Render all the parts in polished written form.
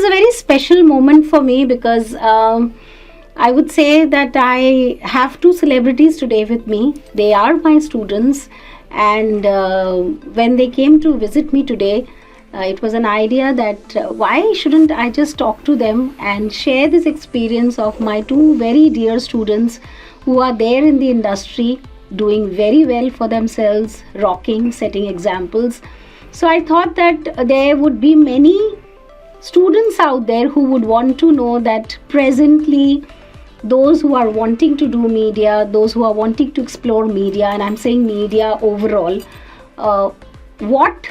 is a very special moment for me because I would say that I have two celebrities today with me. They are my students, and when they came to visit me today, it was an idea that why shouldn't I just talk to them and share this experience of my two very dear students who are there in the industry doing very well for themselves, rocking, setting examples. So I thought that there would be many students out there who would want to know that presently those who are wanting to do media, those who are wanting to explore media, and I'm saying media overall, what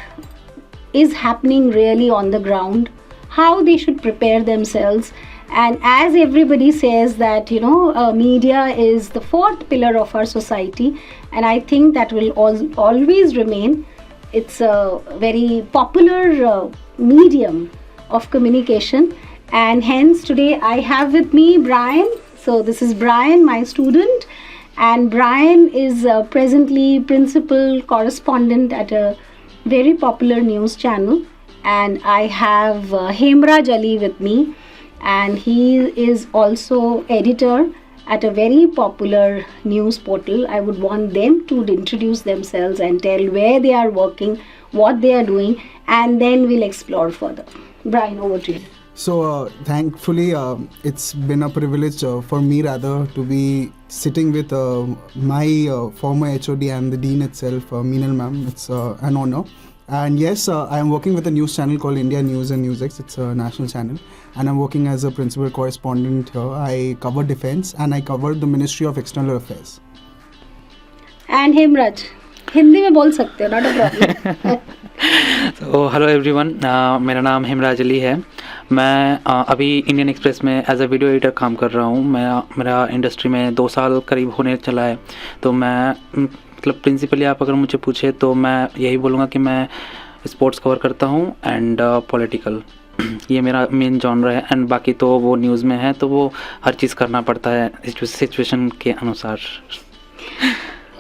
is happening really on the ground, how they should prepare themselves. And as everybody says that, media is the fourth pillar of our society, and I think that will always remain. It's a very popular medium of communication, and hence today I have with me Bryan. So this is Bryan, my student, and Bryan is presently principal correspondent at a very popular news channel. And I have Hemraj with me, and he is also editor at a very popular news portal. I would want them to introduce themselves and tell where they are working, what they are doing, and then we'll explore further. Bryan, over to you. So thankfully it's been a privilege for me rather to be sitting with my former HOD and the Dean itself, Meenal ma'am. It's an honor. And yes, I am working with a news channel called India News and Newsx. It's a national channel, and I'm working as a principal correspondent here. I cover defense and I cover the Ministry of External Affairs. And Hemraj, Hindi में बोल सकते हो, not a problem. तो hello everyone, मेरा नाम हेमराज अली है. मैं अभी इंडियन एक्सप्रेस में एज अ वीडियो एडिटर काम कर रहा हूँ. मेरा इंडस्ट्री में 2 साल करीब होने चला है. तो मैं मतलब प्रिंसिपली आप अगर मुझे पूछे तो मैं यही बोलूँगा कि मैं स्पोर्ट्स कवर करता हूँ एंड पॉलिटिकल. ये मेरा मेन जॉनर है. एंड बाकी तो वो न्यूज़ में है तो वो हर चीज़ करना पड़ता है सिचुएशन के अनुसार.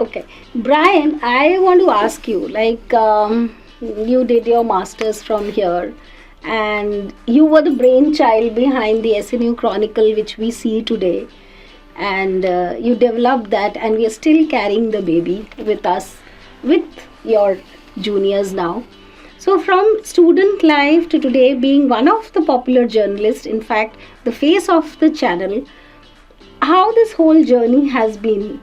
Okay, Bryan, I want to ask you, like you did your masters from here, and you were the brainchild behind the SNU Chronicle, which we see today, and you developed that, and we are still carrying the baby with us, with your juniors now. So from student life to today being one of the popular journalists, in fact, the face of the channel, how this whole journey has been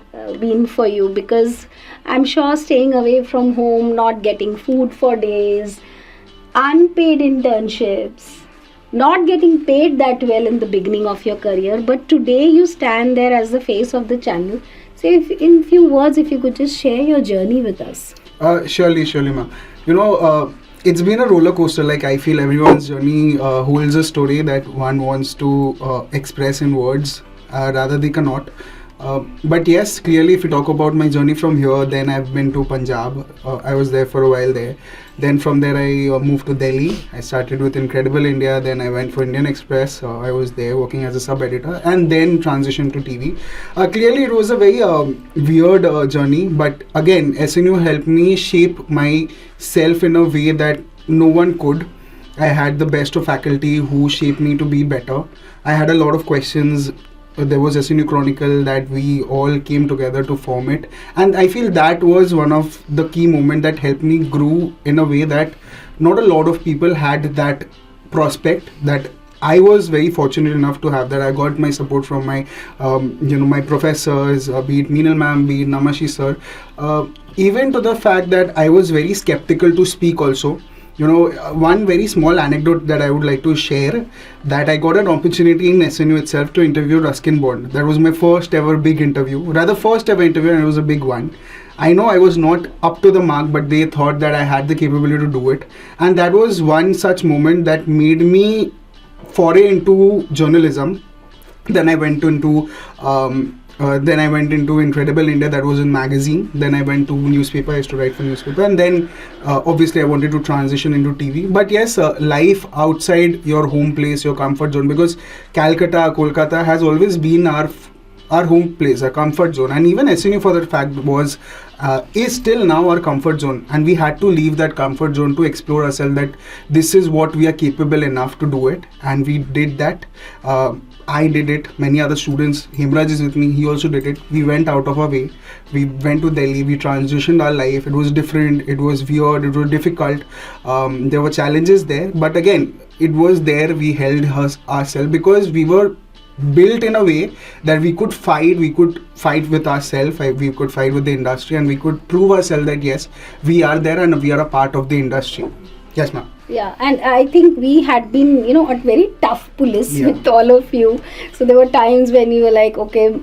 for you, because I'm sure staying away from home, not getting food for days, unpaid internships, not getting paid that well in the beginning of your career, but today you stand there as the face of the channel. So if, in few words, if you could just share your journey with us. Surely ma'am. It's been a roller coaster. Like I feel everyone's journey holds a story that one wants to express in words. Rather they cannot. But yes, clearly if you talk about my journey from here, then I've been to Punjab. I was there for a while there. Then from there I moved to Delhi. I started with Incredible India. Then I went for Indian Express. I was there working as a sub-editor and then transitioned to TV. Clearly it was a very weird journey. But again, SNU helped me shape myself in a way that no one could. I had the best of faculty who shaped me to be better. I had a lot of questions. There was SNU Chronicle that we all came together to form it, and I feel that was one of the key moments that helped me grow in a way that not a lot of people had that prospect that I was very fortunate enough to have. That I got my support from my my professors, be it Meenal ma'am, be it Namashi sir, even to the fact that I was very skeptical to speak also. One very small anecdote that I would like to share, that I got an opportunity in SNU itself to interview Ruskin Bond. That was my first ever big interview, rather first ever interview, and it was a big one. I know I was not up to the mark, but they thought that I had the capability to do it. And that was one such moment that made me foray into journalism. Then I went into Incredible India, that was in magazine. Then I went to newspaper, I used to write for newspaper, and then obviously I wanted to transition into TV. But yes, life outside your home place, your comfort zone, because Calcutta, Kolkata has always been our home place, our comfort zone, and even SNU for that fact was is still now our comfort zone, and we had to leave that comfort zone to explore ourselves, that this is what we are capable enough to do it, and we did that. I did it, many other students, Hemraj is with me, he also did it. We went out of our way, we went to Delhi, we transitioned our life. It was different, it was weird, it was difficult, there were challenges there, but again, it was there. We held ourselves because we were built in a way that we could fight with ourselves, we could fight with the industry, and we could prove ourselves that yes, we are there and we are a part of the industry. Yes, ma'am. Yeah, and I think we had been, a very tough police Yeah. with all of you. So there were times when you were like, okay,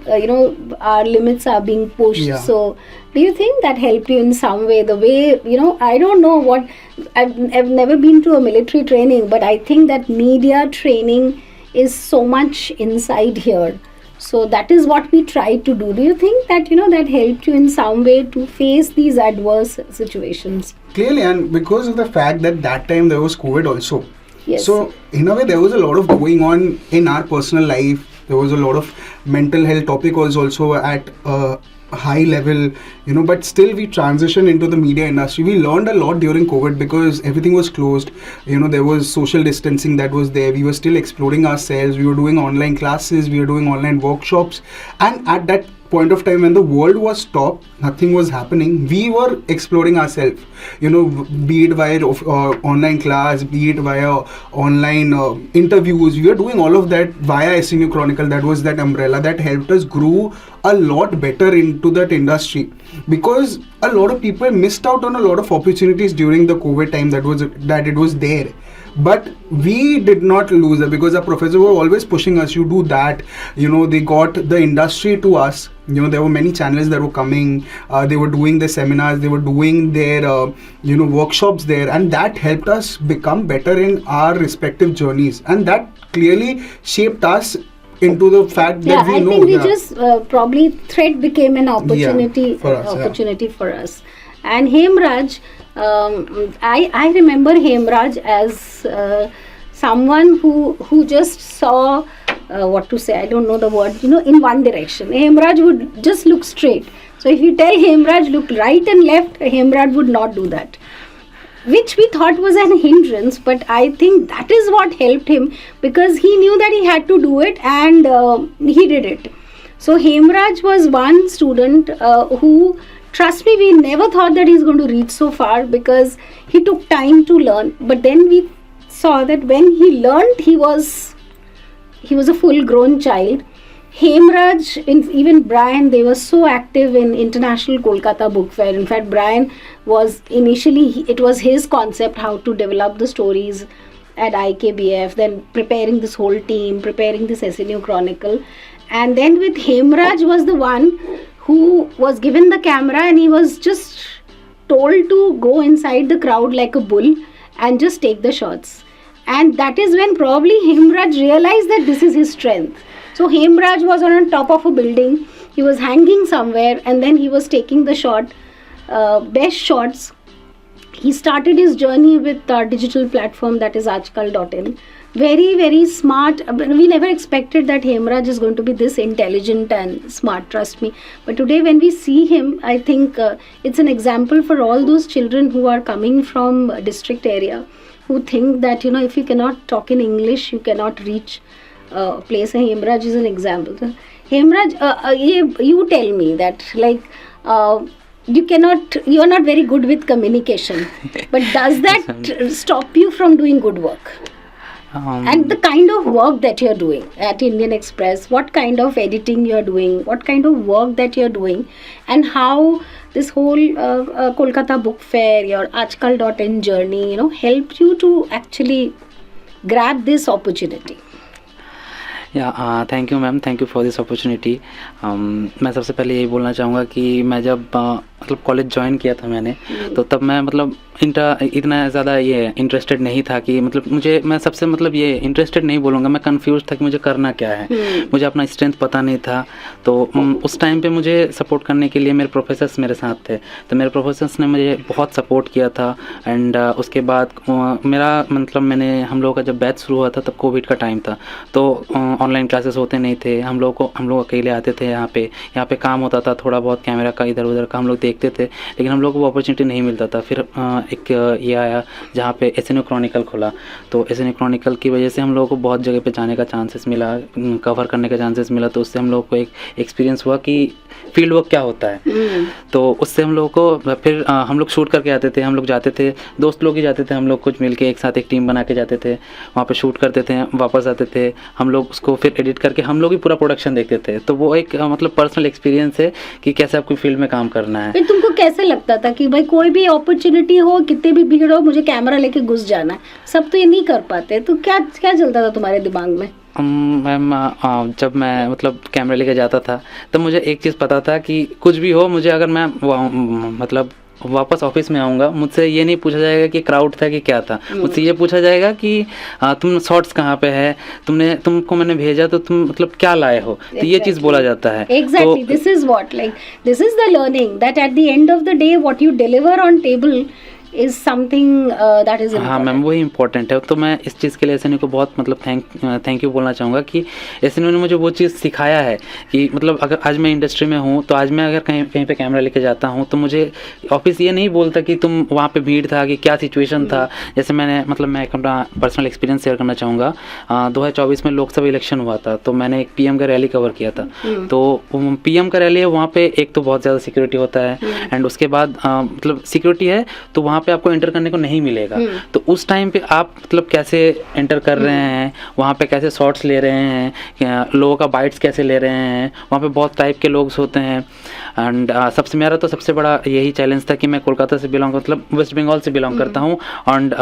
our limits are being pushed. Yeah. So do you think that helped you in some way? The way, I don't know what, I've never been to a military training, but I think that media training is so much inside here. So that is what we try to do. Do you think that, that helped you in some way to face these adverse situations? Clearly, and because of the fact that time there was COVID also. Yes. So in a way, there was a lot of going on in our personal life. There was a lot of mental health topic was also at a high level, but still we transitioned into the media industry. We learned a lot during COVID because everything was closed. There was social distancing that was there. We were still exploring ourselves. We were doing online classes. We were doing online workshops. And at that point of time when the world was stopped, nothing was happening, we were exploring ourselves, be it via online class, be it via online interviews. We were doing all of that via SNU Chronicle. That was that umbrella that helped us grow a lot better into that industry, because a lot of people missed out on a lot of opportunities during the COVID time that it was there. But we did not lose it because our professors were always pushing us, you do that. They got the industry to us. There were many channels that were coming. They were doing their seminars, they were doing their workshops there, and that helped us become better in our respective journeys, and that clearly shaped us into the fact that we know. I think we just probably thread became an opportunity for us, for us. And Hemraj, I remember Hemraj as someone who just saw what to say, I don't know the word, in one direction. Hemraj would just look straight. So if you tell Hemraj look right and left, Hemraj would not do that, which we thought was an hindrance, but I think that is what helped him, because he knew that he had to do it, and he did it. So Hemraj was one student who, trust me, we never thought that he's going to reach so far, because he took time to learn. But then we saw that when he learned, he was a full-grown child. Hemraj, even Bryan, they were so active in International Kolkata Book Fair. In fact, Bryan was initially, it was his concept how to develop the stories at IKBF, then preparing this whole team, preparing this SNU Chronicle. And then with Hemraj was the one who was given the camera, and he was just told to go inside the crowd like a bull and just take the shots. And that is when probably Hemraj realized that this is his strength. So Hemraj was on top of a building, he was hanging somewhere, and then he was taking the shot, best shots. He started his journey with our digital platform, that is aajkal.in. Very, very smart. We never expected that Hemraj is going to be this intelligent and smart, trust me. But today when we see him, I think it's an example for all those children who are coming from a district area, who think that, if you cannot talk in English, you cannot reach a place. And Hemraj is an example. So, Hemraj, you tell me that, you are not very good with communication, but does that stop you from doing good work? And the kind of work that you're doing at Indian Express, what kind of editing you're doing, what kind of work that you're doing, and how this whole Kolkata Book Fair, your aajkal.in journey, helped you to actually grab this opportunity. Thank you ma'am, thank you for this opportunity. मैं सबसे पहले यही बोलना चाहूँगा कि मैं जब मतलब कॉलेज ज्वाइन किया था मैंने, तो तब मैं मतलब इतना ज़्यादा ये इंटरेस्टेड नहीं था कि मैं सबसे ये इंटरेस्टेड नहीं बोलूँगा, मैं कंफ्यूज था कि मुझे करना क्या है. मुझे अपना स्ट्रेंथ पता नहीं था. तो उस टाइम पे मुझे सपोर्ट करने के लिए मेरे प्रोफेसर्स मेरे साथ थे. तो मेरे प्रोफेसर्स ने मुझे बहुत सपोर्ट किया था. एंड उसके बाद मैंने हम लोगों का जब बैच शुरू हुआ था तब कोविड का टाइम था, तो ऑनलाइन क्लासेस होते नहीं थे. हम लोग अकेले आते थे. यहाँ पे काम होता था थोड़ा बहुत, कैमरा का इधर उधर का हम लोग देखते थे, लेकिन हम लोग को वो अपॉर्चुनिटी नहीं मिलता था। फिर एक ये आया जहाँ पे SNU क्रॉनिकल खुला, तो SNU क्रॉनिकल की वजह से हम लोगों को बहुत जगह पे जाने का चांसेस मिला, कवर करने का चांसेस मिला। तो उससे हम लोग को एक एक्सपीरियंस हुआ कि फील्ड वर्क क्या होता है। तो उससे हम लोग को फिर हम लोग शूट करके आते थे, हम लोग जाते थे, दोस्त लोग ही जाते थे, हम लोग कुछ मिल के एक साथ एक टीम बना के जाते थे, वहाँ पे शूट करते थे, वापस आते थे, हम लोग उसको फिर एडिट करके हम लोग ही पूरा प्रोडक्शन देखते थे। तो वो एक मतलब पर्सनल एक्सपीरियंस है कि कैसे आपको फील्ड में काम करना है। फिर तुमको कैसे लगता था कि भाई कोई भी अपॉर्चुनिटी हो, कितने भी भीड़ हो, मुझे कैमरा लेके घुस जाना है? सब तो ये नहीं कर पाते, तो क्या क्या चलता था तुम्हारे दिमाग में? मैम जब मैं मतलब कैमरा लेके जाता था तो मुझे एक चीज़ पता था कि कुछ भी हो, मुझे अगर मैं मतलब वापस ऑफिस में आऊँगा, मुझसे ये नहीं पूछा जाएगा कि क्राउड था कि क्या था, मुझसे ये पूछा जाएगा कि तुम शॉर्ट्स कहाँ पे है, तुमको मैंने भेजा तो तुम मतलब क्या लाए हो, तो ये चीज़ बोला जाता है। Exactly, this is what, like this is the learning that at the end of the day what you deliver on table is something that is हाँ मैम, वही इम्पोर्टेंट है। तो मैं इस चीज़ के लिए SNU को बहुत मतलब थैंक यू बोलना चाहूँगा कि SNU ने मुझे वो चीज़ सिखाया है कि मतलब अगर आज मैं इंडस्ट्री में हूँ, तो आज मैं अगर कहीं पे कैमरा लेके जाता हूँ तो मुझे ऑफिस ये नहीं बोलता कि तुम वहाँ पे भीड़ था कि क्या सिचुएशन था। जैसे मैं अपना पर्सनल एक्सपीरियंस शेयर करना चाहूँगा। 2024 में लोकसभा इलेक्शन हुआ था, तो मैंने एक PM का रैली कवर किया था। तो PM का रैली है, वहाँ पे एक तो बहुत ज़्यादा सिक्योरिटी होता है, एंड उसके बाद मतलब सिक्योरिटी है तो वहाँ पे आपको एंटर करने को नहीं मिलेगा। तो उस टाइम पे आप मतलब कैसे एंटर कर रहे हैं, वहाँ पे कैसे शॉट्स ले रहे हैं, लोगों का बाइट्स कैसे ले रहे हैं, वहाँ पे बहुत टाइप के लोग होते हैं। एंड मेरा तो सबसे बड़ा यही चैलेंज था कि मैं कोलकाता से बिलोंग मतलब वेस्ट बंगाल से बिलोंग करता हूँ, एंड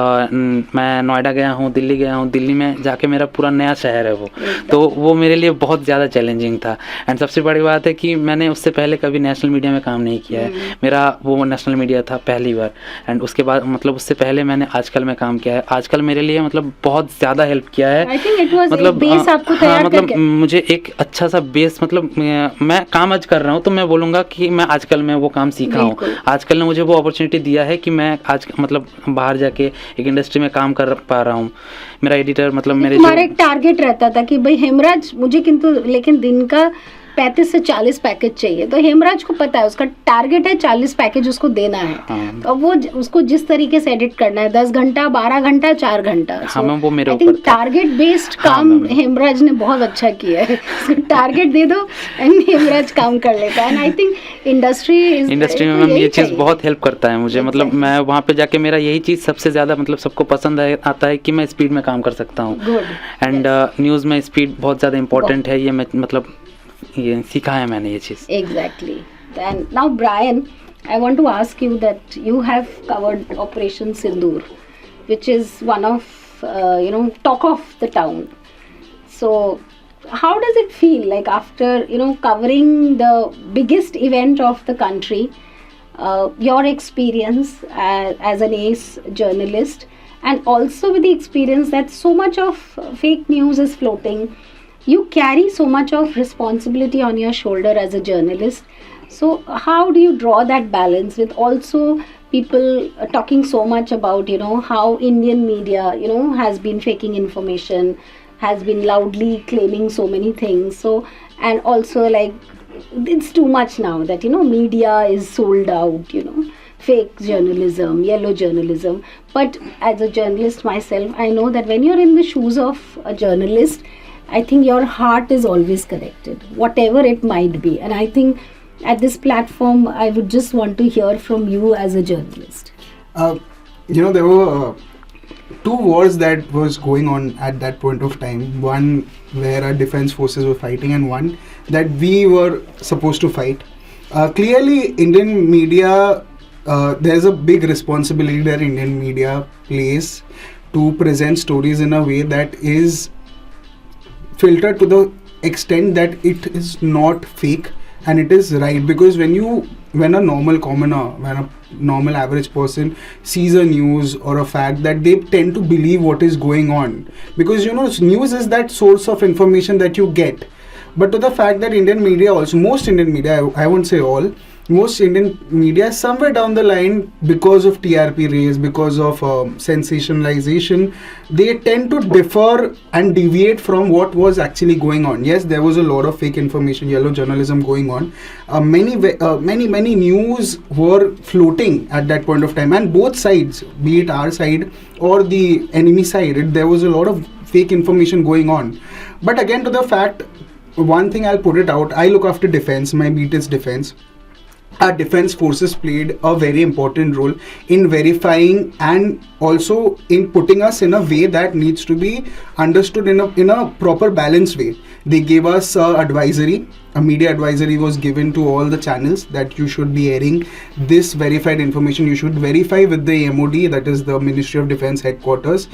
मैं नोएडा गया हूँ, दिल्ली गया हूँ, दिल्ली में जाके मेरा पूरा नया शहर है वो, तो वो मेरे लिए बहुत ज़्यादा चैलेंजिंग था। एंड सबसे बड़ी बात है कि मैंने उससे पहले कभी नेशनल मीडिया में काम नहीं किया है, मेरा वो नेशनल मीडिया था पहली बार। एंड उसके बाद मतलब उससे पहले मैंने आजकल में काम किया है। आजकल मेरे लिए मतलब बहुत ज़्यादा हेल्प किया है। मतलब मतलब मुझे एक अच्छा सा बेस मतलब मैं काम आज कर रहा हूँ, तो मैं बोलूँगा कि मैं आजकल में वो काम सीखा हूँ। आजकल ने मुझे वो अपॉर्चुनिटी दिया है कि मैं आज मतलब बाहर जाके एक इंडस्ट्री में काम कर पा रहा हूँ। मेरा एडिटर मतलब मेरे तुम्हारा एक टारगेट रहता था कि भाई हेमराज मुझे किंतु लेकिन दिन का 35 से 40 पैकेज चाहिए, तो हेमराज को पता है उसका टारगेट है 40 पैकेज उसको देना है। हाँ। तो वो उसको जिस तरीके से एडिट करना है 10 घंटा 12 घंटा 4 घंटा। हाँ मैम, वो मेरे ऊपर टारगेट बेस्ड काम हेमराज ने बहुत अच्छा किया है। टारगेट दे दो एंड हेमराज काम कर लेता है। एंड आई थिंक इंडस्ट्री में मैम ये चीज़ बहुत हेल्प करता है मुझे। मतलब मैं वहाँ पे जाके मेरा यही चीज़ सबसे ज़्यादा मतलब सबको पसंद आता है कि मैं स्पीड में काम कर सकता हूँ। एंड न्यूज़ में स्पीड बहुत ज़्यादा इंपॉर्टेंट है, ये मैं मतलब ये सीखा है मैंने ये चीज़। Exactly. And now Bryan, I want to ask you that you have covered Operation Sindoor, which is one of talk of the town. So how does it feel like after covering the biggest event of the country, your experience as an ace journalist, and also with the experience that so much of fake news is floating, you carry so much of responsibility on your shoulder as a journalist. So how do you draw that balance with also people talking so much about how Indian media has been faking information, has been loudly claiming so many things, so and also like it's too much now that media is sold out, fake journalism, yellow journalism. But as a journalist myself, I know that when you're in the shoes of a journalist, I think your heart is always connected, whatever it might be. And I think at this platform, I would just want to hear from you as a journalist. There were two wars that was going on at that point of time. One where our defense forces were fighting, and one that we were supposed to fight. Clearly, Indian media, there's a big responsibility that Indian media plays to present stories in a way that is filtered to the extent that it is not fake and it is right. Because when a normal commoner, when a normal average person sees a news or a fact, that they tend to believe what is going on, because news is that source of information that you get. But to the fact that Indian media also, most Indian media, I won't say all, most Indian media somewhere down the line, because of TRP race, because of sensationalization, they tend to differ and deviate from what was actually going on. Yes, there was a lot of fake information, yellow journalism going on. Many news were floating at that point of time, and both sides, be it our side or the enemy side, there was a lot of fake information going on. But again, to the fact, one thing I'll put it out, I look after defense, my beat is defense. Our defense forces played a very important role in verifying and also in putting us in a way that needs to be understood in a proper balanced way. They gave us advisory. A media advisory was given to all the channels that you should be airing this verified information. You should verify with the MOD, that is the Ministry of Defense headquarters,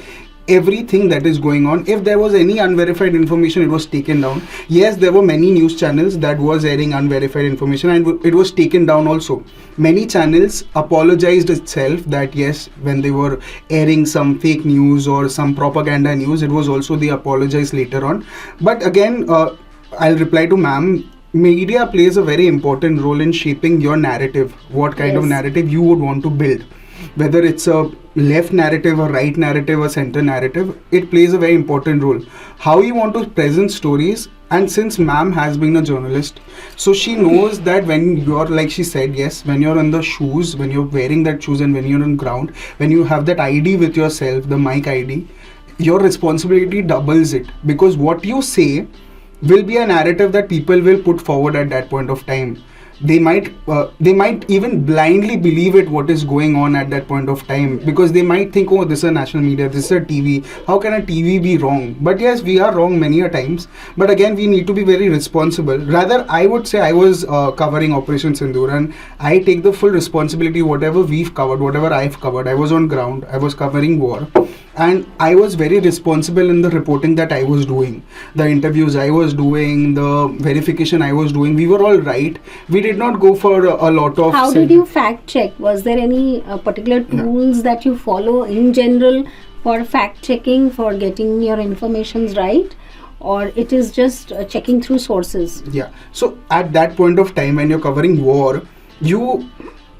everything that is going on. If there was any unverified information, it was taken down. Yes, there were many news channels that was airing unverified information, and it was taken down also. Many channels apologized itself that yes, when they were airing some fake news or some propaganda news, it was also they apologized later on. But again, I'll reply to ma'am. Media plays a very important role in shaping your narrative, what kind of narrative you would want to build. Whether it's a left narrative, a right narrative, a center narrative, it plays a very important role. How you want to present stories, and since ma'am has been a journalist, so she knows that when you're, like she said, yes, when you're on the shoes, when you're wearing that shoes and when you're on ground, when you have that ID with yourself, the mic ID, your responsibility doubles it, because what you say will be a narrative that people will put forward at that point of time. They might even blindly believe it, what is going on at that point of time, because they might think, oh, this is a national media, this is a TV, how can a TV be wrong? But yes, we are wrong many a times, but again, we need to be very responsible. Rather, I would say, I was covering Operation Sindoor, and I take the full responsibility. Whatever we've covered, whatever I've covered, I was on ground, I was covering war, and I was very responsible in the reporting that I was doing, the interviews I was doing, the verification I was doing. We were all right. We did not go for a lot of... How did you fact check? Was there any particular tools that you follow in general for fact checking, for getting your informations right, or it is just checking through sources? Yeah, so at that point of time when you're covering war, you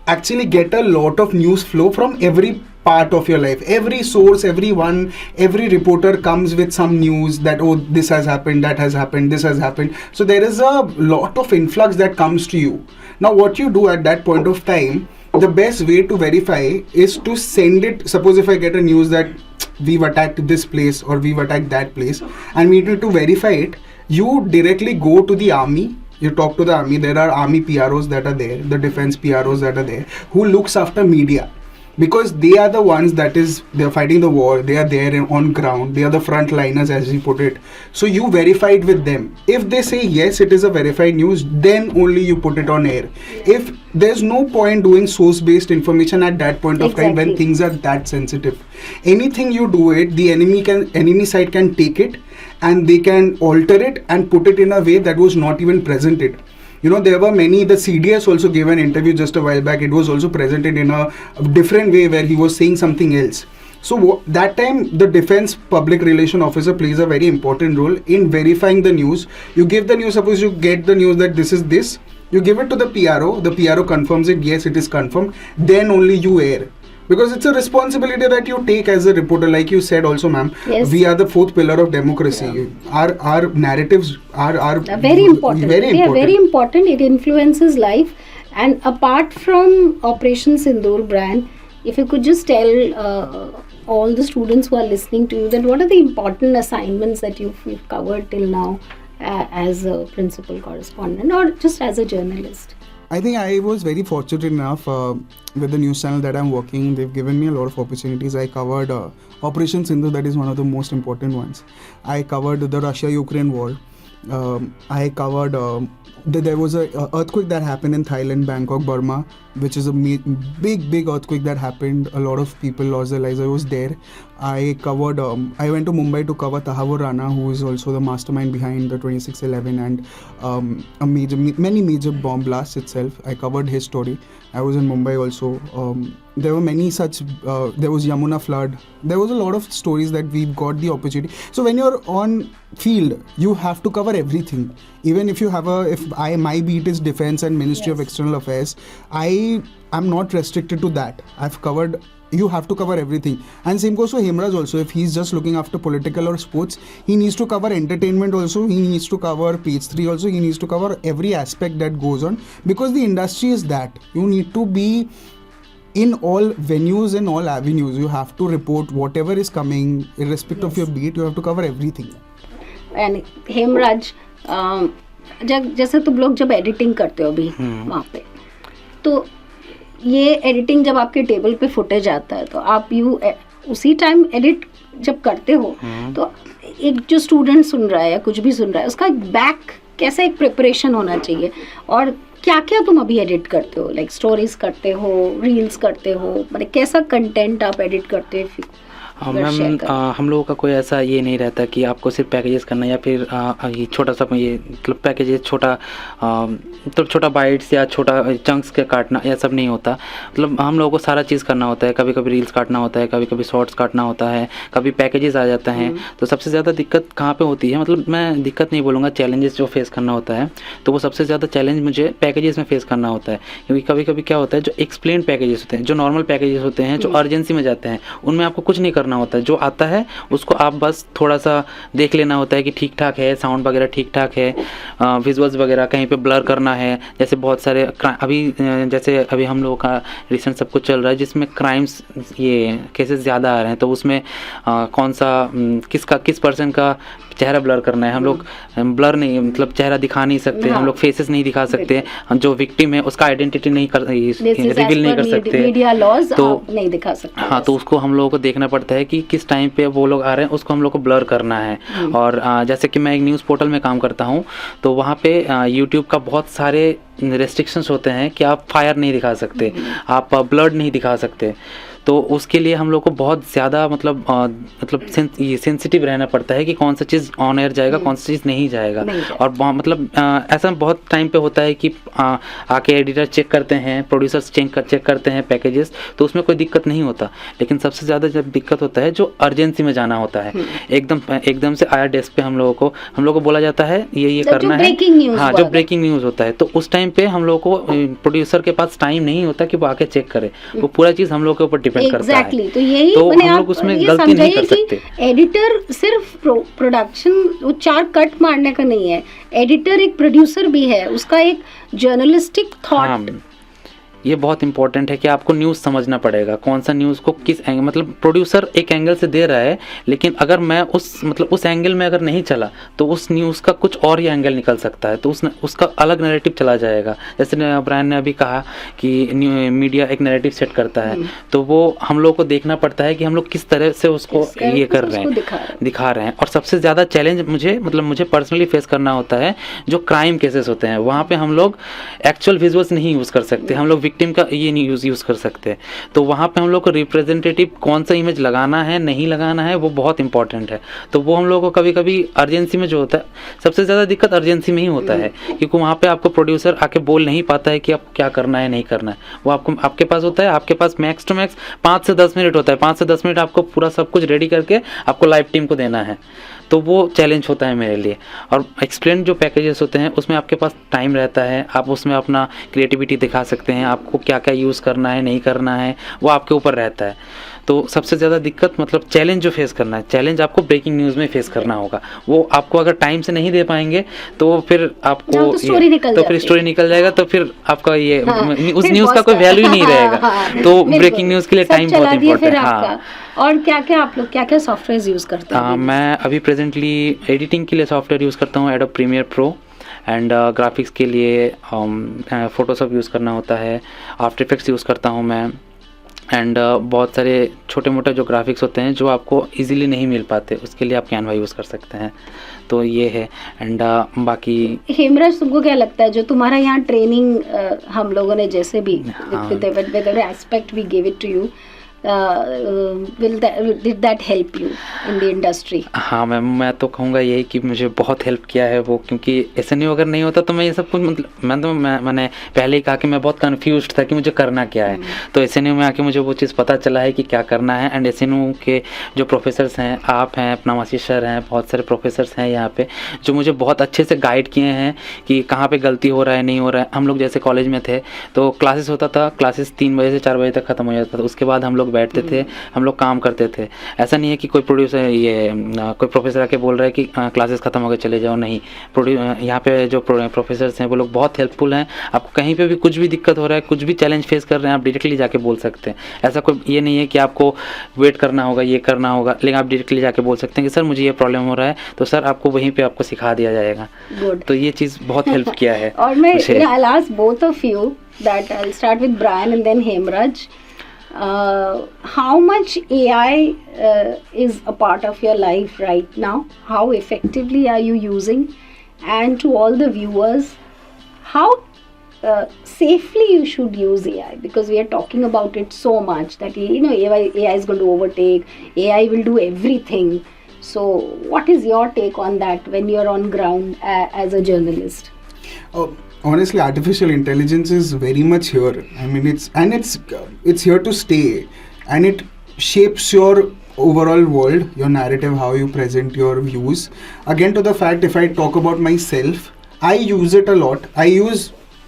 actually get a lot of news flow from every part of your life. Every source, every reporter comes with some news that, oh, this has happened, that has happened, this has happened. So there is a lot of influx that comes to you. Now what you do at that point of time, the best way to verify is to send it. Suppose if I get a news that we've attacked this place or we've attacked that place, and we need to verify it, you directly go to the army. You talk to the army. There are army PROs that are there, the defense PROs that are there, who looks after media, because they are the ones they're fighting the war. They are there on ground. They are the frontliners, as we put it. So you verify it with them. If they say yes, it is a verified news, then only you put it on air. If there's no point doing source-based information at that point of time when things are that sensitive. Anything you do it, the enemy side can take it, and they can alter it and put it in a way that was not even presented. You know, there were many, the CDS also gave an interview just a while back. It was also presented in a different way where he was saying something else. So that time, the defense public relation officer plays a very important role in verifying the news. You give the news, suppose you get the news that this is this, you give it to the PRO confirms it, yes, it is confirmed, then only you air. Because it's a responsibility that you take as a reporter, like you said also, ma'am. Yes. We are the fourth pillar of democracy. Yeah. Our narratives are very important. They are very important. It influences life. And apart from Operation Sindoor, Bryan, if you could just tell all the students who are listening to you, that what are the important assignments that you've covered till now as a principal correspondent or just as a journalist? I think I was very fortunate enough with the news channel that I'm working. They've given me a lot of opportunities. I covered Operation Sindoor, that is one of the most important ones. I covered the Russia-Ukraine war. I covered there was a earthquake that happened in Thailand, Bangkok, Burma, which is a big earthquake that happened. A lot of people lost their lives. I was there. I covered. I went to Mumbai to cover Tahavur Rana, who is also the mastermind behind the 26/11 and many major bomb blasts itself. I covered his story. I was in Mumbai also. there were many such, there was Yamuna flood, there was a lot of stories that we got the opportunity. So when you're on field, you have to cover everything. Even if you have my beat is defense and Ministry of External Affairs, I'm not restricted to that. I've covered, you have to cover everything. And same goes for Hemraj also. If he's just looking after political or sports, he needs to cover entertainment also, he needs to cover page 3 also, he needs to cover every aspect that goes on, because the industry is that you need to be in all venues and all avenues. You have to report whatever is coming, irrespective of your beat. You have to cover everything. And Hemraj, जैसे तुम लोग जब editing करते हो अभी वहाँ पे, तो ये एडिटिंग जब आपके टेबल पे फुटेज आता है, तो आप उसी टाइम एडिट जब करते हो, तो एक जो स्टूडेंट सुन रहा है या कुछ भी सुन रहा है, उसका बैक कैसे एक प्रिपरेशन होना चाहिए, और क्या क्या तुम अभी एडिट करते हो? लाइक स्टोरीज करते हो, रील्स करते हो, मतलब कैसा कंटेंट आप एडिट करते हो? मैम हम लोगों का कोई ऐसा ये नहीं रहता कि आपको सिर्फ पैकेजेस करना या फिर ये छोटा सा ये मतलब पैकेजेस छोटा मतलब छोटा बाइट्स या छोटा चंक्स के काटना, यह सब नहीं होता। मतलब हम लोगों को सारा चीज़ करना होता है। कभी कभी रील्स काटना होता है, कभी कभी शॉर्ट्स काटना होता है, कभी पैकेजेस आ जाते हैं। तो सबसे ज़्यादा दिक्कत कहाँ पे होती है, मतलब मैं दिक्कत नहीं बोलूँगा, चैलेंजेस जो फेस करना होता है, तो वो सबसे ज़्यादा चैलेंज मुझे पैकेजेस में फेस करना होता है। क्योंकि कभी कभी क्या होता है, जो एक्सप्लेन पैकेजेस होते हैं, जो नॉर्मल पैकेजेस होते हैं, जो अर्जेंसी में जाते हैं, उनमें आपको कुछ नहीं करना होता है। जो आता है उसको आप बस थोड़ा सा देख लेना होता है कि ठीक ठाक है, साउंड वगैरह ठीक ठाक है, विजुअल्स वगैरह कहीं पे ब्लर करना है। जैसे बहुत सारे अभी हम लोगों का रिसेंट सब कुछ चल रहा है जिसमें क्राइम्स ये केसेस ज़्यादा आ रहे हैं, तो उसमें कौन सा किस पर्सन का चेहरा ब्लर करना है। हम लोग ब्लर नहीं, मतलब चेहरा दिखा नहीं सकते, हम लोग फेसेस नहीं दिखा सकते, जो विक्टिम है उसका आइडेंटिटी नहीं रिवील नहीं कर सकते, मीडिया लॉज तो नहीं दिखा सकते। हाँ, तो उसको हम लोगों को देखना पड़ता है कि किस टाइम पे वो लोग आ रहे हैं, उसको हम लोग को ब्लर करना है। और जैसे कि मैं एक न्यूज़ पोर्टल में काम करता हूँ, तो वहाँ पे यूट्यूब का बहुत सारे रेस्ट्रिक्शंस होते हैं कि आप फायर नहीं दिखा सकते, आप ब्लड नहीं दिखा सकते। तो उसके लिए हम लोग को बहुत ज़्यादा मतलब सेंसिटिव रहना पड़ता है कि कौन सा चीज़ ऑन एयर जाएगा, कौन सा चीज़ नहीं जाएगा। और मतलब ऐसा बहुत टाइम पे होता है कि आके एडिटर चेक करते हैं, प्रोड्यूसर्स चेक करते हैं पैकेजेस, तो उसमें कोई दिक्कत नहीं होता। लेकिन सबसे ज़्यादा जब दिक्कत होता है, जो अर्जेंसी में जाना होता है, एकदम से आया डेस्क पे हम लोगों को बोला जाता है ये करना है। हाँ, जो ब्रेकिंग न्यूज़ होता है, तो उस टाइम पे हम लोग को प्रोड्यूसर के पास टाइम नहीं होता कि वो आके चेक करे, वो पूरा चीज़ हम लोग के ऊपर डिपेंड करता है। तो यही तो मैंने हम लोग उसमें गलती नहीं कर सकते। एडिटर सिर्फ प्रोडक्शन वो 4 कट मारने का नहीं है, एडिटर एक प्रोड्यूसर भी है, उसका एक जर्नलिस्टिक थॉट। ये बहुत इंपॉर्टेंट है कि आपको न्यूज़ समझना पड़ेगा, कौन सा न्यूज़ को किस एंगल, मतलब प्रोड्यूसर एक एंगल से दे रहा है, लेकिन अगर मैं उस एंगल में अगर नहीं चला तो उस न्यूज़ का कुछ और ही एंगल निकल सकता है, तो उसका अलग नैरेटिव चला जाएगा। जैसे ब्रायन ने अभी कहा कि मीडिया एक नैरेटिव सेट करता है, तो वो हम लोग को देखना पड़ता है कि हम लोग किस तरह से उसको ये कर रहे हैं, दिखा रहे हैं। और सबसे ज़्यादा चैलेंज मुझे पर्सनली फेस करना होता है जो क्राइम केसेस होते हैं, वहाँ पर हम लोग एक्चुअल विजुअल्स नहीं यूज़ कर सकते, हम लोग विक्टिम का ये नहीं यूज़ कर सकते। तो वहाँ पे हम लोग को रिप्रेजेंटेटिव कौन सा इमेज लगाना है, नहीं लगाना है, वो बहुत इंपॉर्टेंट है। तो वो हम लोग को कभी कभी अर्जेंसी में जो होता है, सबसे ज़्यादा दिक्कत अर्जेंसी में ही होता है, क्योंकि वहाँ पे आपको प्रोड्यूसर आके बोल नहीं पाता है कि आप क्या करना है, नहीं करना है। वो आपके पास होता है, आपके पास मैक्स टू मैक्स 5 से 10 मिनट होता है, 5 से 10 मिनट आपको पूरा सब कुछ रेडी करके आपको लाइव टीम को देना है। तो वो चैलेंज होता है मेरे लिए। और एक्सप्लेन जो पैकेजेस होते हैं, उसमें आपके पास टाइम रहता है, आप उसमें अपना क्रिएटिविटी दिखा सकते हैं, आपको क्या क्या यूज़ करना है, नहीं करना है, वो आपके ऊपर रहता है। तो सबसे ज़्यादा दिक्कत मतलब चैलेंज जो फेस करना है, चैलेंज आपको ब्रेकिंग न्यूज़ में फेस करना होगा। वो आपको अगर टाइम से नहीं दे पाएंगे तो फिर आपको तो स्टोरी निकल जाएगा, तो फिर आपका ये उस न्यूज़ का कोई वैल्यू ही नहीं रहेगा। तो ब्रेकिंग न्यूज़ के लिए टाइम बहुत इंपॉर्टेंट है। हाँ, और क्या आप लोग क्या सॉफ्टवेयर यूज़ करते हैं? मैं अभी प्रेजेंटली एडिटिंग के लिए सॉफ्टवेयर यूज़ करता हूँ, Adobe Premiere Pro, and graphics के लिए फोटोशॉप यूज़ करना होता है, आफ्टर इफेक्ट्स यूज़ करता हूँ मैं, एंड बहुत सारे छोटे मोटे जो ग्राफिक्स होते हैं जो आपको इजीली नहीं मिल पाते, उसके लिए आप कैनवा यूज़ कर सकते हैं। तो ये है। एंड बाकी हेमराज, तुमको क्या लगता है जो तुम्हारा यहाँ ट्रेनिंग हम लोगों ने जैसे भी with every aspect we give it to you, did that help you in the industry? हाँ मैम, मैं तो कहूँगा यही कि मुझे बहुत हेल्प किया है वो, क्योंकि SNU अगर नहीं होता तो मैं ये सब कुछ मतलब मैंने पहले ही कहा कि मैं बहुत कन्फ्यूज्ड था कि मुझे करना क्या है। तो SNU में आके मुझे वो चीज़ पता चला है कि क्या करना है। एंड SNU के जो प्रोफेसर्स हैं, आप हैं, अपना मसीह सर हैं, बहुत सारे प्रोफेसर्स हैं यहाँ पे जो मुझे बहुत अच्छे से गाइड किए हैं कि कहाँ पे गलती हो रहा है, नहीं हो रहा है। हम लोग जैसे कॉलेज में थे तो क्लासेस होता था, क्लासेस 3 बजे से 4 बजे तक ख़त्म हो जाता था, उसके बाद हम लोग बैठते थे, हम लोग काम करते थे। ऐसा नहीं है कि कोई प्रोड्यूसर कोई प्रोफेसर आके बोल रहा है कि क्लासेस ख़त्म हो गए चले जाओ, नहीं। यहाँ पे जो प्रोफेसर्स हैं वो लोग बहुत हेल्पफुल हैं। आपको कहीं पे भी कुछ भी दिक्कत हो रहा है, कुछ भी चैलेंज फेस कर रहे हैं, आप डायरेक्टली जाके बोल सकते हैं। ऐसा कोई ये नहीं है कि आपको वेट करना होगा, ये करना होगा, लेकिन आप डायरेक्टली जाके बोल सकते हैं कि सर मुझे ये प्रॉब्लम हो रहा है, तो सर आपको वहीं पे आपको सिखा दिया जाएगा। तो ये चीज़ बहुत हेल्प किया है। और मैं I'll ask both of you that I'll start with Bryan and then Hemraj. How much AI is a part of your life right now? How effectively are you using? And to all the viewers, how safely you should use AI, because we are talking about it so much that AI is going to overtake, AI will do everything. So what is your take on that when you're on ground as a journalist? Honestly, artificial intelligence is very much here. I mean, it's here to stay, and it shapes your overall world, your narrative, how you present your views. Again, to the fact, if I talk about myself, I use it a lot.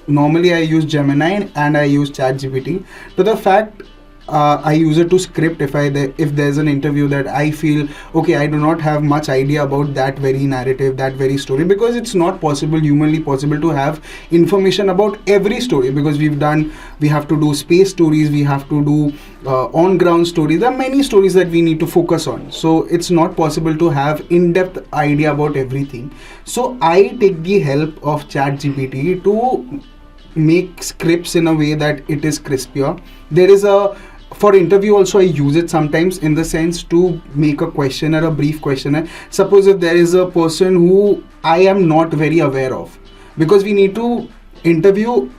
Normally I use Gemini and I use ChatGPT. To the fact, I use it to script if there's an interview that I feel okay, I do not have much idea about that very narrative, that very story, because it's not humanly possible to have information about every story, because we have to do space stories, we have to do on ground stories. There are many stories that we need to focus on, so it's not possible to have in-depth idea about everything. So I take the help of ChatGPT to make scripts in a way that it is crispier. For interview also I use it sometimes, in the sense to make a questionnaire, a brief questionnaire. Suppose if there is a person who I am not very aware of, because we need to interview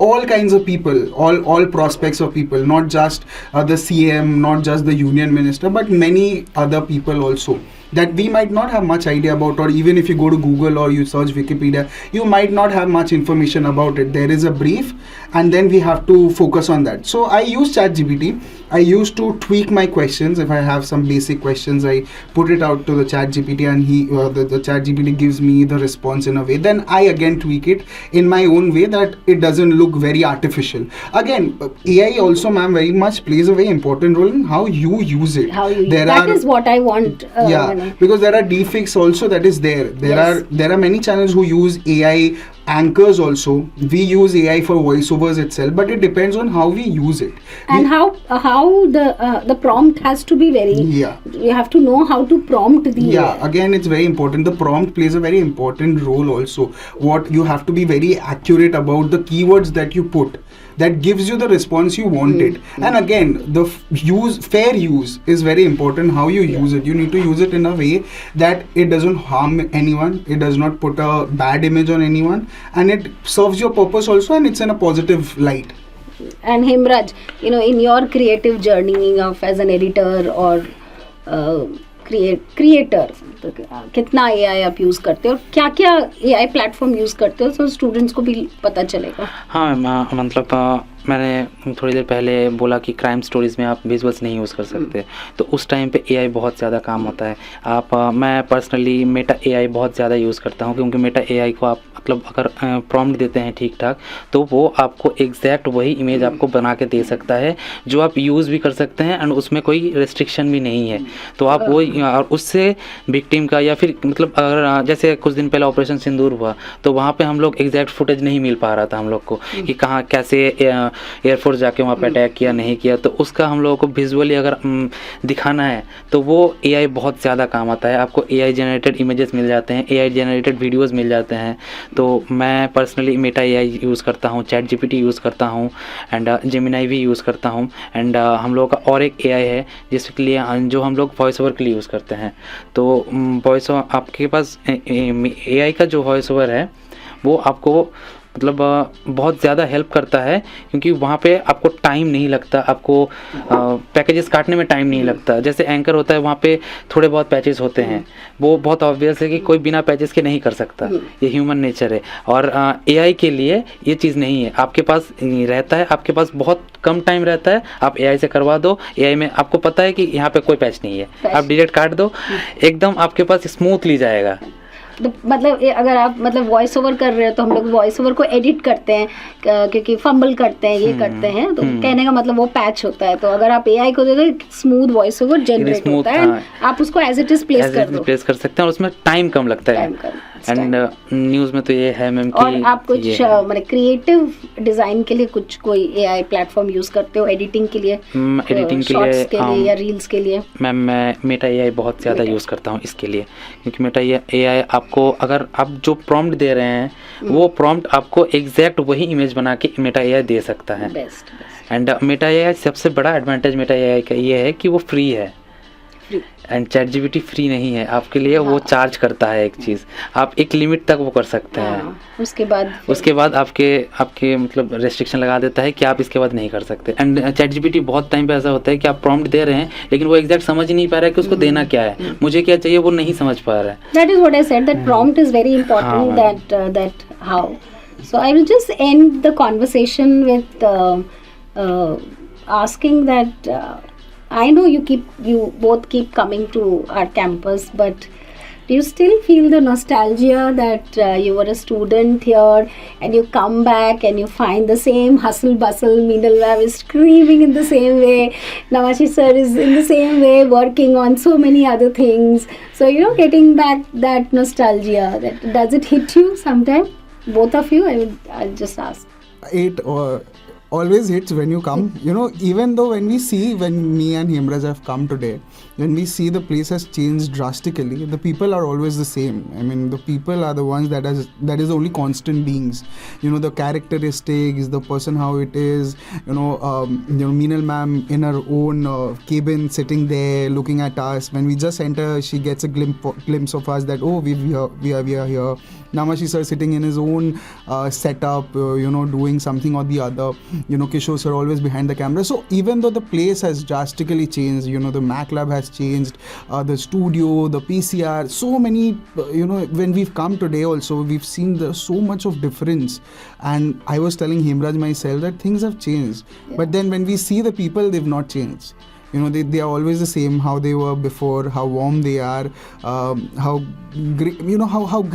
all kinds of people, all prospects of people, not just the CM, not just the union minister, but many other people also that we might not have much idea about. Or even if you go to Google or you search Wikipedia, you might not have much information about it. There is a brief and then we have to focus on that. So I use ChatGPT. I used to tweak my questions. If I have some basic questions, I put it out to the ChatGPT, and the ChatGPT gives me the response in a way. Then I again tweak it in my own way that it doesn't look very artificial. Again, AI also, ma'am, very much plays a very important role in how you use it. That is what I want. Because there are deepfakes also that is there. There are many channels who use AI anchors also. We use AI for voiceovers itself, but it depends on how we use it. And how the prompt has to be very. Yeah. You have to know how to prompt the. Yeah. Again, it's very important. The prompt plays a very important role also. What you have to be very accurate about the keywords that you put. That gives you the response you wanted. And again, the fair use is very important. How you use it, you need to use it in a way that it doesn't harm anyone, it does not put a bad image on anyone, and it serves your purpose also, and it's in a positive light. And Hemraj, in your creative journey of as an editor or creator, कितना AI आप use करते हो और क्या क्या AI platform use करते हो, तो स्टूडेंट्स को भी पता चलेगा। हाँ मतलब मैंने थोड़ी देर पहले बोला कि क्राइम स्टोरीज़ में आप विजुअल्स नहीं यूज़ कर सकते, तो उस टाइम पे AI बहुत ज़्यादा काम आता है। मैं पर्सनली मेटा AI बहुत ज़्यादा यूज़ करता हूँ, क्योंकि मेटा AI को आप मतलब अगर प्रॉम्प्ट देते हैं ठीक ठाक, तो वो आपको एग्जैक्ट वही इमेज आपको बना के दे सकता है जो आप यूज़ भी कर सकते हैं, एंड उसमें कोई रेस्ट्रिक्शन भी नहीं है। तो आप वो और उससे विक्टिम का, या फिर मतलब अगर जैसे कुछ दिन पहले ऑपरेशन सिंदूर हुआ, तो वहाँ पे हम लोग एग्जैक्ट फुटेज नहीं मिल पा रहा था हम लोग को कि कहाँ कैसे एयरफोर्स जाके वहाँ पे अटैक किया नहीं किया, तो उसका हम लोगों को विजुअली अगर दिखाना है तो वो AI बहुत ज़्यादा काम आता है। आपको AI जनरेटेड इमेजेस मिल जाते हैं, AI जनरेटेड वीडियोस मिल जाते हैं। तो मैं पर्सनली मेटा AI यूज़ करता हूँ, ChatGPT यूज़ करता हूँ, एंड जेमिनाई भी यूज़ करता हूँ। एंड हम लोगों का और एक AI है जिसके लिए जो हम लोग वॉइस ओवर के लिए यूज़ करते हैं। तो वॉइस आपके पास AI का जो वॉइस ओवर है वो आपको मतलब बहुत ज़्यादा हेल्प करता है, क्योंकि वहाँ पे आपको टाइम नहीं लगता, आपको पैकेजेस काटने में टाइम नहीं लगता। जैसे एंकर होता है वहाँ पे थोड़े बहुत पैचेस होते हैं, वो बहुत ऑब्वियस है कि कोई बिना पैचेस के नहीं कर सकता, ये ह्यूमन नेचर है। और एआई के लिए ये चीज़ नहीं है, आपके पास रहता है, आपके पास बहुत कम टाइम रहता है, आप एआई से करवा दो। एआई में आपको पता है कि यहाँ पे कोई पैच नहीं है, आप डिलीट काट दो, एकदम आपके पास स्मूथली जाएगा। तो मतलब अगर आप मतलब वॉइस ओवर कर रहे हो तो हम लोग वॉइस ओवर को एडिट करते हैं क्योंकि फंबल करते हैं, ये करते हैं, तो कहने का मतलब वो पैच होता है। तो अगर आप एआई को दे दो, स्मूथ वॉइस ओवर जनरेट होता है, आप उसको एज इट इज प्लेस कर सकते हैं और उसमें टाइम कम लगता है। एंड न्यूज़ में तो ये है मैम कि और आप कुछ मतलब क्रिएटिव डिजाइन के लिए कुछ कोई एआई प्लेटफॉर्म यूज करते हो एडिटिंग के लिए? एडिटिंग के लिए या रील्स के लिए? मैम मैं मेटा एआई बहुत ज़्यादा यूज़ करता हूँ इसके लिए, क्योंकि मेटा एआई आपको अगर आप जो प्रॉम्प्ट दे रहे हैं वो प्रॉम्प्ट आपको एग्जैक्ट वही इमेज बना के मेटा एआई दे सकता है। एंड मेटा एआई सबसे बड़ा एडवांटेज मेटा एआई का ये है कि वो फ्री है, एंड चैट जीपीटी फ्री नहीं है आपके लिए, वो चार्ज करता है एक चीज़, आप एक लिमिट तक वो कर सकते हैं, उसके बाद आपके मतलब रेस्ट्रिक्शन लगा देता है कि आप इसके बाद नहीं कर सकते। एंड चैट जीपीटी बहुत टाइम पे ऐसा होता है कि आप प्रॉम्प्ट दे रहे हैं लेकिन वो एग्जैक्ट समझ ही नहीं पा रहा है कि उसको देना क्या है, मुझे क्या चाहिए वो नहीं समझ पा रहा है। That is what I said, that prompt is very important, that how. So I will just and the conversation with asking that I know you both keep coming to our campus, but do you still feel the nostalgia that you were a student here and you come back and you find the same hustle bustle, Meenal ma'am is screaming in the same way, Namashi sir is in the same way working on so many other things, so getting back that nostalgia, that does it hit you sometime, both of you? I'll just ask. It always hits when you come, even though when me and Hemraj have come today, when we see the place has changed drastically, the people are always the same. I mean, the people are the ones that is only constant beings, the characteristics, the person how it is, Meenal ma'am in her own cabin sitting there looking at us. When we just enter, she gets a glimpse of us that we are here. Namashi sir sitting in his own setup, doing something or the other. Kishore sir always behind the camera. So even though the place has drastically changed, the Mac lab has changed, the studio, the PCR, so many, when we've come today also, we've seen so much of difference. And I was telling Hemraj myself that things have changed. Yeah. But then when we see the people, they've not changed. They are always the same, how they were before, how warm they are, how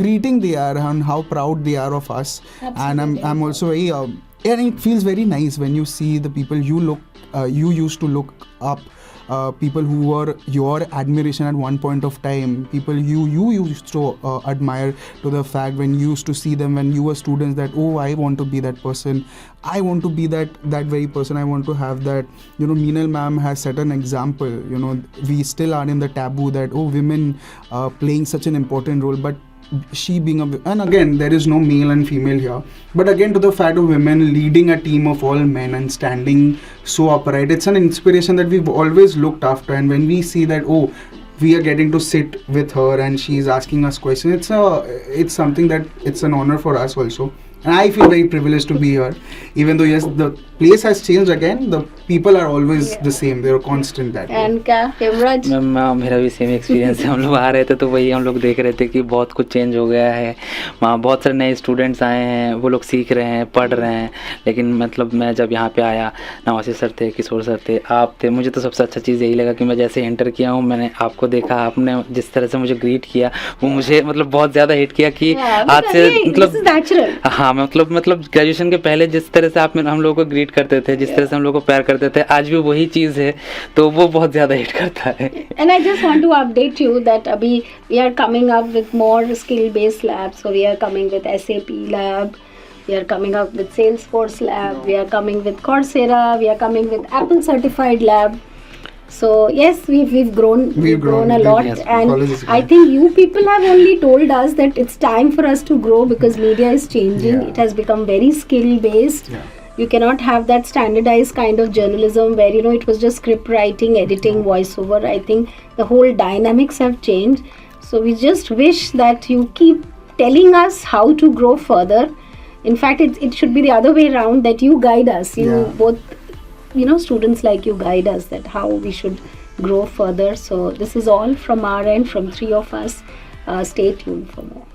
greeting they are, and how proud they are of us. Absolutely. And I'm also very, and it feels very nice when you see the people you used to look up, people who were your admiration at one point of time, people you used to admire, to the fact when you used to see them when you were students, that I want to be that person, I want to be that very person, I want to have that. Meenal ma'am has set an example. We still are in the taboo that women playing such an important role, but she being and again there is no male and female here, but again to the fact of women leading a team of all men and standing so upright, it's an inspiration that we've always looked after. And when we see that we are getting to sit with her and she's asking us questions, it's something that it's an honor for us also. And I feel very privileged to be here, even though yes, the place has changed again, the people are always the same, they are constant that and क्या Hemraj? Ma'am मेरा भी same experience है, हम लोग आ रहे थे तो वही हम लोग देख रहे थे कि बहुत कुछ चेंज हो गया है वहाँ, बहुत सारे नए स्टूडेंट्स आए हैं, वो लोग सीख रहे हैं, पढ़ रहे हैं। लेकिन मतलब मैं जब यहाँ पे आया, नवासी सर थे, किशोर सर थे, आप थे, मुझे तो सबसे अच्छा चीज़ यही लगा कि मैं जैसे एंटर किया हूँ, मैंने आपको देखा, आपने जिस तरह से मुझे ग्रीट किया वो मुझे मतलब बहुत ज़्यादा हिट किया कि आज से मतलब हाँ मतलब ग्रेजुएशन के पहले जिस तरह से आप हम लोगों को ग्रीट करते थे, जिस तरह से हम लोग को प्यार करते थे, आज भी वही चीज़ है, तो वो बहुत ज़्यादा हिट करता है। And I just want to update you that अभी we are coming up with more skill based labs, so we are coming with SAP lab, we are coming up with Salesforce lab, we are coming with Coursera, we are coming with Apple certified lab. So yes, we've grown a lot, yes, and I think you people have only told us that it's time for us to grow because media is changing. It has become very skill based. You cannot have that standardized kind of journalism where it was just script writing, editing, voiceover. I think the whole dynamics have changed. So we just wish that you keep telling us how to grow further, In fact, it should be the other way around, that you guide us. You Yeah. both, students like you guide us that how we should grow further. So this is all from our end, from three of us. Stay tuned for more.